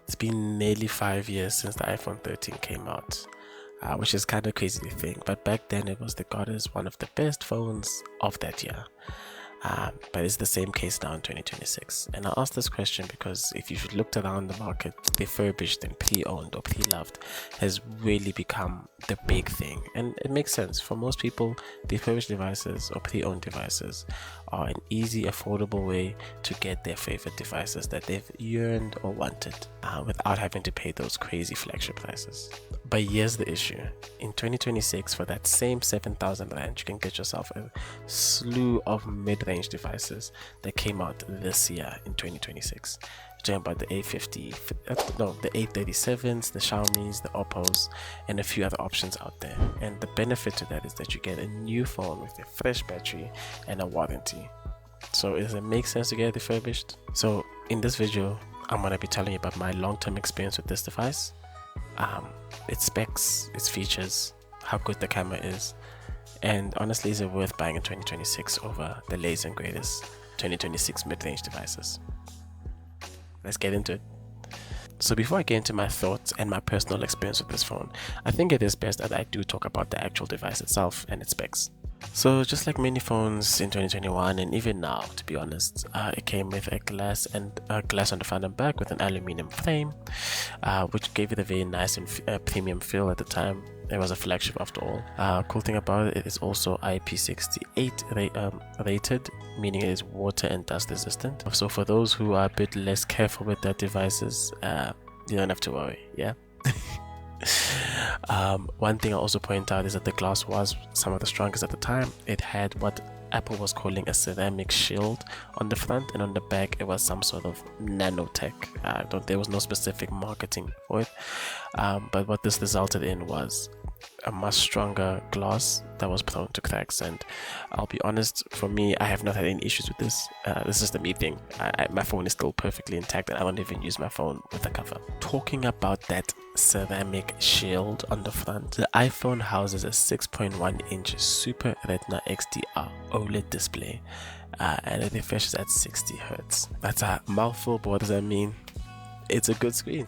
It's been nearly 5 years since the iPhone 13 came out, which is kind of crazy to think, but back then it was regarded as one of the best phones of that year. But it's the same case now in 2026. And I asked this question because if you've looked around the market, refurbished and pre-owned or pre-loved has really become the big thing. And it makes sense. For most people, refurbished devices or pre-owned devices are an easy, affordable way to get their favorite devices that they've yearned or wanted without having to pay those crazy flagship prices. But here's the issue. In 2026, for that same 7,000 Rand, you can get yourself a slew of mid-range devices that came out this year in 2026. You're talking about the the A37s, the Xiaomi's, the Oppos, and a few other options out there. And the benefit to that is that you get a new phone with a fresh battery and a warranty. So does it make sense to get refurbished? So in this video, I'm going to be telling you about my long-term experience with this device, its specs, its features, how good the camera is, and honestly, is it worth buying in 2026 over the latest and greatest 2026 mid-range devices? Let's get into it. So before I get into my thoughts and my personal experience with this phone, I think it is best that I do talk about the actual device itself and its specs. So just like many phones in 2021 and even now, to be honest, it came with a glass on the front and back with an aluminum frame, which gave it a very nice and premium feel at the time. It was a flagship after all. Cool thing about it is also IP68 rated, meaning it is water and dust resistant. So for those who are a bit less careful with their devices, you don't have to worry. Yeah. One thing I also point out is that the glass was some of the strongest at the time. It had what Apple was calling a ceramic shield on the front, and on the back it was some sort of nanotech. There was no specific marketing for it, but what this resulted in was a much stronger glass that was prone to cracks. And I'll be honest, for me, I have not had any issues with this. This is the me thing. My phone is still perfectly intact, and I don't even use my phone with a cover. Talking about that ceramic shield on the front, the iPhone houses a 6.1-inch Super Retina XDR OLED display, and it refreshes at 60 Hz. That's a mouthful, but what does that mean? It's a good screen.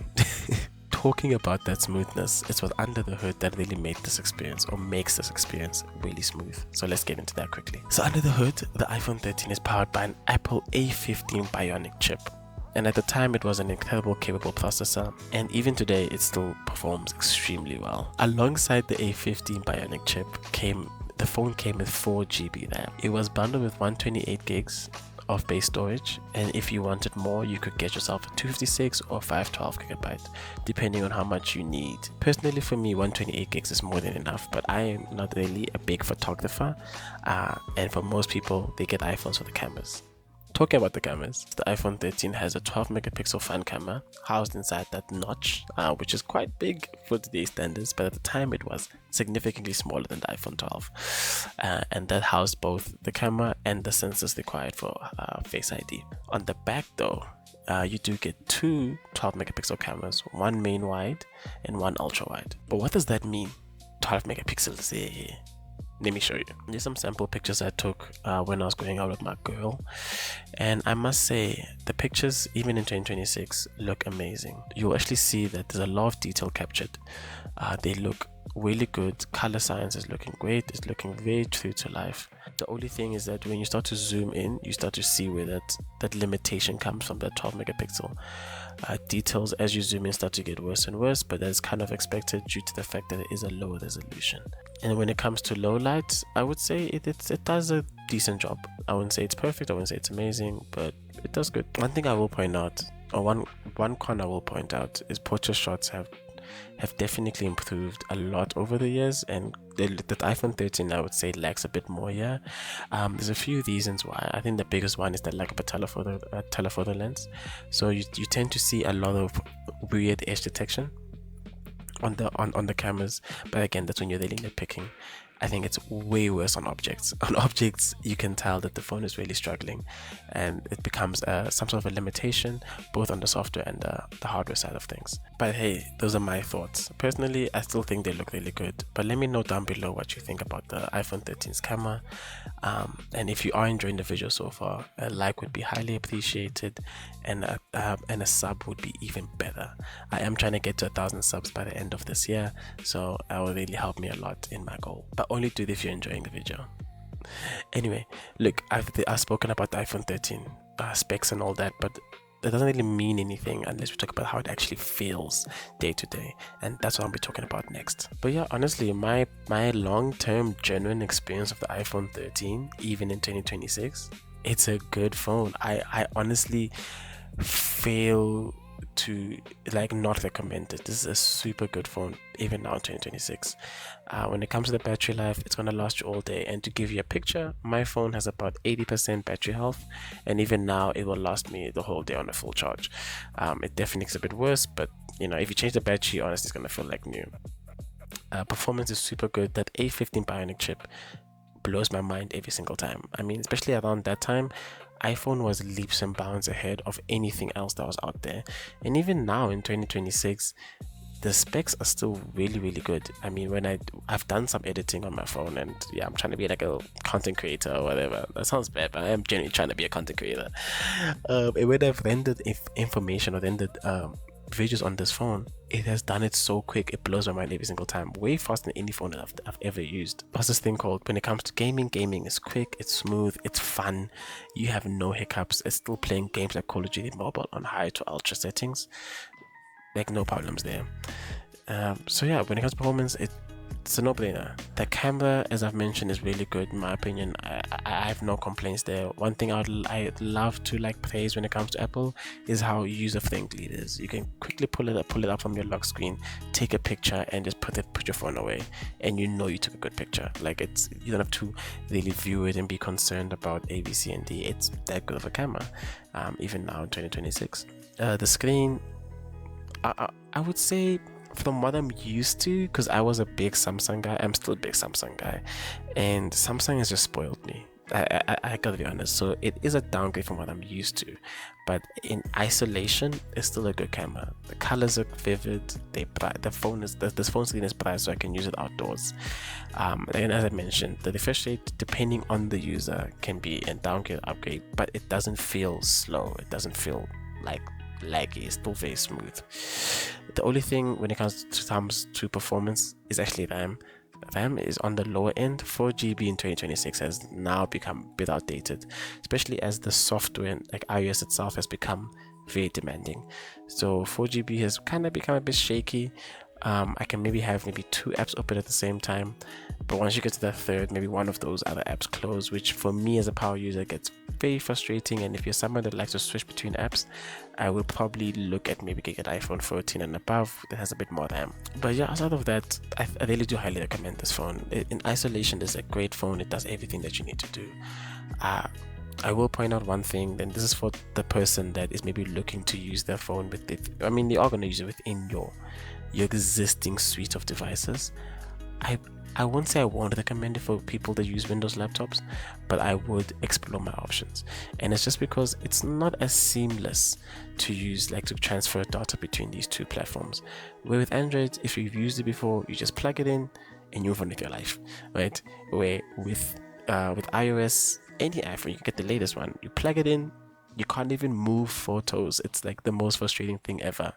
Talking about that smoothness, it's what under the hood that really made this experience, or makes this experience, really smooth. So let's get into that quickly. So under the hood, the iPhone 13 is powered by an Apple A15 Bionic chip. And at the time, it was an incredible, capable processor, and even today, it still performs extremely well. Alongside the A15 Bionic chip the phone came with 4 GB RAM. It was bundled with 128 gigs of base storage, and if you wanted more, you could get yourself a 256 or 512 GB, depending on how much you need. Personally, for me, 128 gigs is more than enough, but I am not really a big photographer, and for most people, they get iPhones for the cameras. Talking about the cameras, the iPhone 13 has a 12 megapixel front camera housed inside that notch, which is quite big for today's standards, but at the time it was significantly smaller than the iPhone 12, and that housed both the camera and the sensors required for Face ID. On the back though, you do get two 12 megapixel cameras, one main wide and one ultra wide. But what does that mean? 12 megapixels, yeah. Let me show you. Here's some sample pictures I took when I was going out with my girl, and I must say the pictures, even in 2026, look amazing. You'll actually see that there's a lot of detail captured. They look really good. Color science is looking great. It's looking very true to life. The only thing is that when you start to zoom in, you start to see where that limitation comes from, that 12 megapixel. Details as you zoom in start to get worse and worse, but that's kind of expected due to the fact that it is a low resolution. And when it comes to low light, I would say it does a decent job. I wouldn't say it's perfect, I wouldn't say it's amazing, but it does good. One thing I will point out, or one con I will point out, is portrait shots have definitely improved a lot over the years, and the iPhone 13, I would say, lacks a bit more here. There's a few reasons why. I think the biggest one is the lack of a telephoto lens. So you tend to see a lot of weird edge detection on the cameras, but again, that's when you're really nitpicking. I think it's way worse on objects. On objects, you can tell that the phone is really struggling, and it becomes some sort of a limitation both on the software and the hardware side of things. But hey, those are my thoughts. Personally, I still think they look really good. But let me know down below what you think about the iPhone 13's camera. And if you are enjoying the video so far, a like would be highly appreciated, and a sub would be even better. I am trying to get to 1,000 subs by the end of this year, so that will really help me a lot in my goal. But only do it if you're enjoying the video. Anyway, look, I've spoken about the iPhone 13 specs and all that, but that doesn't really mean anything unless we talk about how it actually feels day to day, and that's what I'll be talking about next. But yeah, honestly, my long-term genuine experience of the iPhone 13, even in 2026, it's a good phone. I honestly fail to not recommend it. This is a super good phone even now in 2026. When it comes to the battery life, it's gonna last you all day. And to give you a picture, my phone has about 80% battery health, and even now it will last me the whole day on a full charge. It definitely gets a bit worse, but if you change the battery, honestly, it's gonna feel like new. Performance is super good. That A15 Bionic chip blows my mind every single time. I mean, especially around that time, iPhone was leaps and bounds ahead of anything else that was out there. And even now in 2026, the specs are still really, really good. I mean, when I've done some editing on my phone, and yeah, I'm trying to be like a content creator or whatever. That sounds bad, but I am genuinely trying to be a content creator. And when I've rendered information or rendered videos on this phone, it has done it so quick. It blows my mind every single time, way faster than any phone that I've ever used. What's this thing called? When it comes to gaming is quick, it's smooth, it's fun, you have no hiccups. It's still playing games like Call of Duty Mobile on high to ultra settings, like no problems there. So yeah, when it comes to performance, it's a no-brainer. The camera, as I've mentioned, is really good in my opinion. I have no complaints there. One thing I'd love to praise when it comes to Apple is how user-friendly it is. You can quickly pull it up from your lock screen, take a picture, and just put your phone away, and you know you took a good picture. You don't have to really view it and be concerned about A, B, C, and D. It's that good of a camera, even now in 2026. The screen, I would say, from what I'm used to, because I was a big Samsung guy, I'm still a big Samsung guy, and Samsung has just spoiled me. I gotta be honest. So it is a downgrade from what I'm used to, but in isolation, it's still a good camera. The colors are vivid. This phone screen is bright, so I can use it outdoors. And as I mentioned, the refresh rate, depending on the user, can be a downgrade, upgrade, but it doesn't feel slow. It doesn't feel laggy. It's still very smooth. The only thing when it comes to performance is actually RAM. RAM is on the lower end. 4GB in 2026 has now become a bit outdated, especially as the software, like iOS itself, has become very demanding. So 4GB has kind of become a bit shaky. I can have 2 apps open at the same time, but once you get to the third, maybe one of those other apps close, which for me as a power user gets very frustrating. And if you're someone that likes to switch between apps, I will probably look at maybe getting an iPhone 14 and above that has a bit more RAM. But yeah, outside of that, I really do highly recommend this phone. In isolation, it's a great phone. It does everything that you need to do. I will point out one thing, and this is for the person that is maybe looking to use their phone with it. I mean, they are going to use it within your existing suite of devices. I won't say I won't recommend it for people that use Windows laptops, but I would explore my options. And it's just because it's not as seamless to use, to transfer data between these two platforms. Where with Android, if you've used it before, you just plug it in and you move on with your life, right? Where with iOS, any iPhone, you can get the latest one, you plug it in, you can't even move photos. It's the most frustrating thing ever.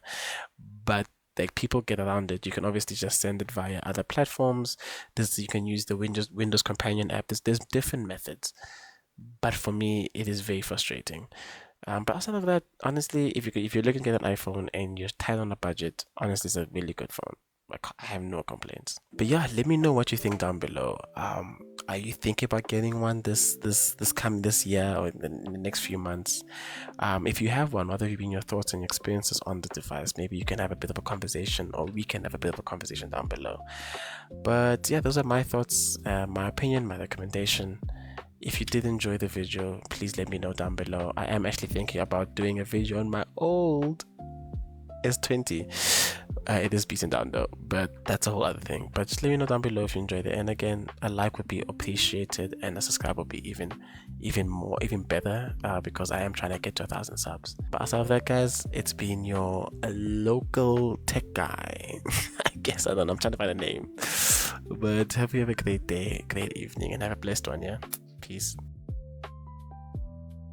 But people get around it. You can obviously just send it via other platforms. You can use the Windows Companion app. There's different methods, but for me, it is very frustrating. But outside of that, honestly, if you're looking to get an iPhone and you're tight on a budget, honestly, it's a really good phone. I have no complaints. But yeah, let me know what you think down below. Are you thinking about getting one this year or in the next few months? If you have one, what have been your thoughts and experiences on the device? Maybe you can have a bit of a conversation, or we can have a bit of a conversation down below. But yeah, those are my thoughts, my opinion, my recommendation. If you did enjoy the video, please let me know down below. I am actually thinking about doing a video on my old S20. It is beaten down though, but that's a whole other thing. But just let me know down below if you enjoyed it, and again, a like would be appreciated, and a subscribe would be even more, even better, because I am trying to get to 1,000 subs. But outside of that, guys, it's been your local tech guy. I guess, I don't know, I'm trying to find a name. But have you have a great day, great evening, and have a blessed one. Yeah, peace.